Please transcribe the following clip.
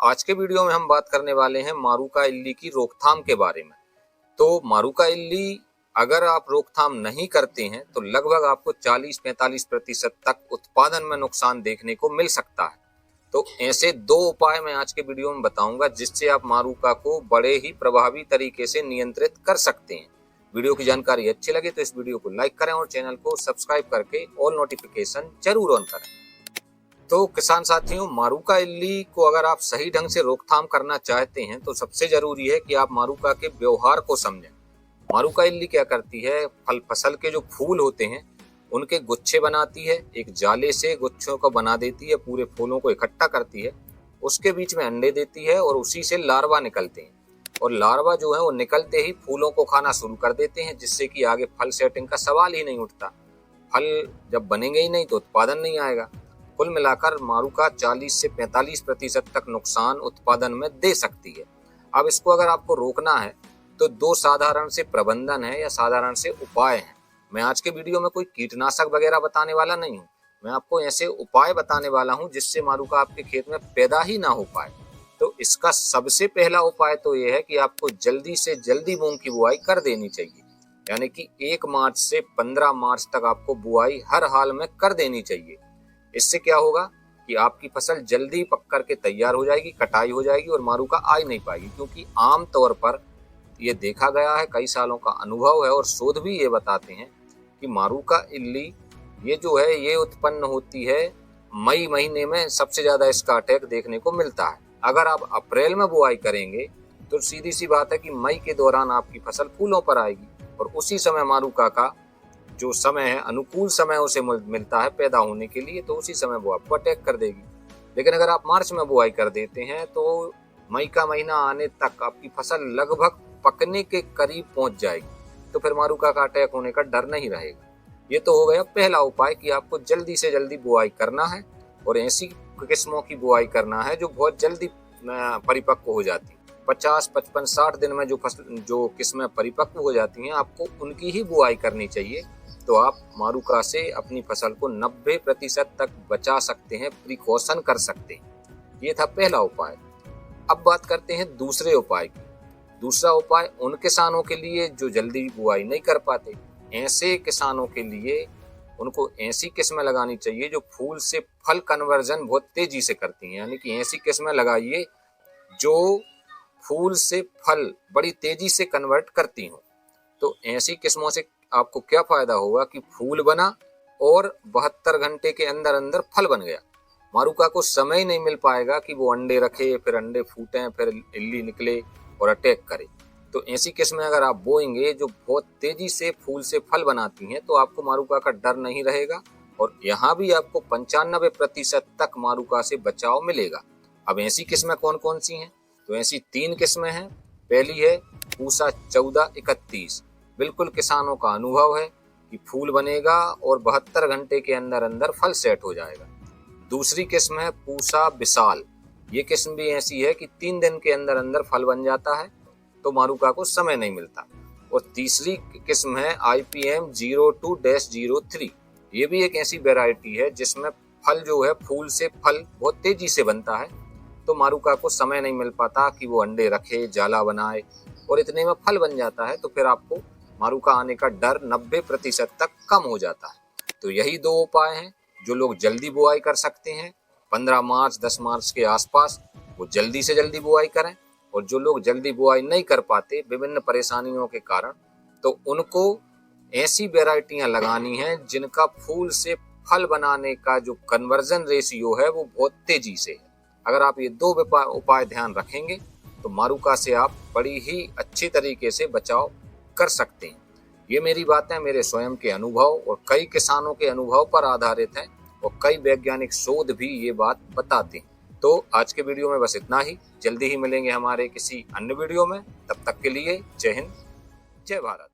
आज के वीडियो में हम बात करने वाले हैं मारुका इल्ली की रोकथाम के बारे में। तो मारुका इल्ली अगर आप रोकथाम नहीं करते हैं तो लगभग आपको 40-45% तक उत्पादन में नुकसान देखने को मिल सकता है। तो ऐसे दो उपाय मैं आज के वीडियो में बताऊंगा जिससे आप मारुका को बड़े ही प्रभावी तरीके से नियंत्रित कर सकते हैं। वीडियो की जानकारी अच्छी लगे तो इस वीडियो को लाइक करें और चैनल को सब्सक्राइब करके ऑल नोटिफिकेशन जरूर ऑन करें। तो किसान साथियों, मारुका इल्ली को अगर आप सही ढंग से रोकथाम करना चाहते हैं तो सबसे जरूरी है कि आप मारुका के व्यवहार को समझें। मारुका इल्ली क्या करती है, फसल के जो फूल होते हैं उनके गुच्छे बनाती है, एक जाले से गुच्छों को बना देती है, पूरे फूलों को इकट्ठा करती है, उसके बीच में अंडे देती है और उसी से लार्वा निकलते हैं और लार्वा जो है वो निकलते ही फूलों को खाना शुरू कर देते हैं, जिससे कि आगे फल सेटिंग का सवाल ही नहीं उठता। फल जब बनेंगे ही नहीं तो उत्पादन नहीं आएगा। कुल मिलाकर मारुका 40 से 45% तक नुकसान उत्पादन में दे सकती है। अब इसको अगर आपको रोकना है तो दो साधारण से प्रबंधन है या साधारण से उपाय हैं। मैं आज के वीडियो में कोई कीटनाशक वगैरह बताने वाला नहीं हूँ, मैं आपको ऐसे उपाय बताने वाला हूँ जिससे मारुका आपके खेत में पैदा ही ना हो पाए। तो इसका सबसे पहला उपाय तो ये है कि आपको जल्दी से जल्दी मूंग की बुआई कर देनी चाहिए, यानी कि 1 मार्च से 15 मार्च तक आपको बुआई हर हाल में कर देनी चाहिए। इससे क्या होगा कि आपकी फसल जल्दी पक करके तैयार हो जाएगी, कटाई हो जाएगी और मारुका आ ही नहीं पाएगी, क्योंकि आम तौर पर ये देखा गया है, कई सालों का अनुभव है और शोध भी ये बताते हैं कि मारुका इल्ली ये जो है ये उत्पन्न होती है मई महीने में, सबसे ज्यादा इसका अटैक देखने को मिलता है। अगर आप अप्रैल में बुआई करेंगे तो सीधी सी बात है कि मई के दौरान आपकी फसल फूलों पर आएगी और उसी समय मारुका का जो समय है, अनुकूल समय उसे मिलता है पैदा होने के लिए, तो उसी समय वो आपको अटैक कर देगी। लेकिन अगर आप मार्च में बुआई कर देते हैं तो मई का महीना आने तक आपकी फसल लगभग पकने के करीब पहुंच जाएगी, तो फिर मारुका का अटैक होने का डर नहीं रहेगा। ये तो हो गया पहला उपाय कि आपको जल्दी से जल्दी बुआई करना है और ऐसी किस्मों की बुआई करना है जो बहुत जल्दी परिपक्व हो जाती है। 50, 55, 60 दिन में जो किस्में परिपक्व हो जाती हैं, आपको उनकी ही बुआई करनी चाहिए। तो आप मारुका से अपनी फसल को 90% तक बचा सकते हैं, प्रिकॉशन कर सकते हैं। ये था पहला उपाय। अब बात करते हैं दूसरे उपाय की। दूसरा उपाय उन किसानों के लिए जो जल्दी बुआई नहीं कर पाते, ऐसे किसानों के लिए उनको ऐसी किस्में लगानी चाहिए जो फूल से फल कन्वर्जन बहुत तेजी से करती हैं, यानी कि ऐसी किस्में लगाइए जो फूल से फल बड़ी तेजी से कन्वर्ट करती हों। तो ऐसी किस्मों से आपको क्या फायदा होगा कि फूल बना और 72 घंटे के अंदर अंदर फल बन गया। मारुका को समय ही नहीं मिल पाएगा कि वो अंडे रखे, फिर अंडे फूटें, फिर इल्ली निकले और अटैक करे। तो ऐसी किस्में अगर आप बोएंगे जो बहुत तेजी से फूल से फल बनाती हैं तो आपको मारुका का डर नहीं रहेगा और यहाँ भी आपको 95% तक मारुका से बचाव मिलेगा। अब ऐसी किस्में कौन कौन सी हैं? तो ऐसी 3 किस्में हैं। पहली है पूसा 1431। बिल्कुल किसानों का अनुभव है कि फूल बनेगा और 72 घंटे के अंदर अंदर फल सेट हो जाएगा। दूसरी किस्म है पूसा विशाल। ये किस्म भी ऐसी है कि 3 दिन के अंदर अंदर फल बन जाता है, तो मारुका को समय नहीं मिलता। और तीसरी किस्म है IPM 02-03। ये भी एक ऐसी वैरायटी है जिसमें फल जो है फूल से फल बहुत तेजी से बनता है, तो मारुका को समय नहीं मिल पाता कि वो अंडे रखे, जाला बनाए और इतने में फल बन जाता है, तो फिर आपको मारुका आने का डर 90% तक कम हो जाता है। तो यही 2 उपाय हैं जो लोग जल्दी बुआई कर सकते हैं। 15 मार्च 10 मार्च के आसपास वो जल्दी से जल्दी बुआई करें, और जो लोग जल्दी बुआई नहीं कर पाते विभिन्न परेशानियों के कारण, तो उनको ऐसी वैरायटियां लगानी हैं जिनका फूल से फल बनाने का जो कन्वर्जन रेशियो है वो बहुत तेजी से है। अगर आप ये 2 उपाय ध्यान रखेंगे तो मारुका से आप बड़ी ही अच्छी तरीके से बचाव कर सकते हैं। ये मेरी बातें मेरे स्वयं के अनुभव और कई किसानों के अनुभव पर आधारित हैं और कई वैज्ञानिक शोध भी ये बात बताते हैं। तो आज के वीडियो में बस इतना ही। जल्दी ही मिलेंगे हमारे किसी अन्य वीडियो में। तब तक के लिए जय हिंद, जय भारत।